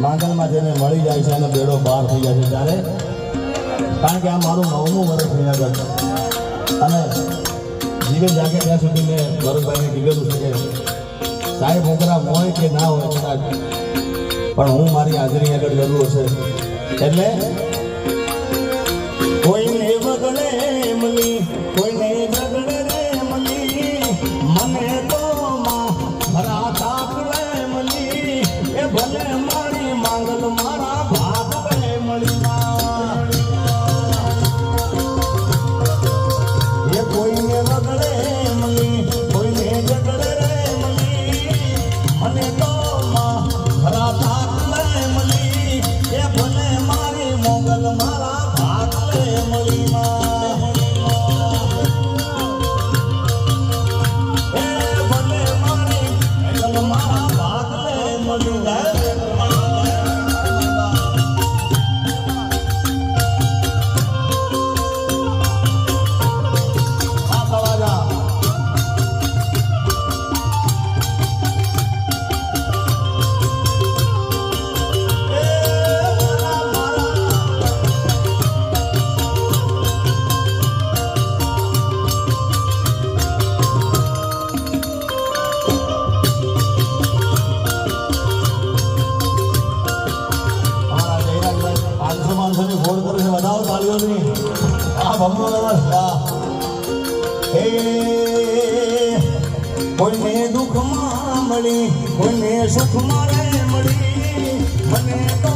માંગલમાં જેને મળી જાય છે અને બેડો પાર થઈ જાય છે ત્યારે, કારણ કે આ મારું 9મું વર્ષ છે આગળ, અને જીવે જાગે ત્યાં સુધી મેં ભરતભાઈને કીધેલું છે કે સાહેબ છોકરા હોય કે ના હોય કદાચ, પણ હું મારી હાજરી આગળ જરૂર હશે. એટલે કોઈને બગડે મળી, કોઈને બગડે રે મળી, મને તો ભરા તાક લે મળી, એ ભલે મારી માંગલ મારા ભાગ લે મળી. એ કોઈને બગડે મળી, કોઈને બગડે રે મળી, મને તો ભરા તાક લે મળી, એ ભલે મારી મોગલ મારા ભાગ લે મળી. કોઈને દુઃખમાં મળી, કોઈને સુખમાં મળી, મને તો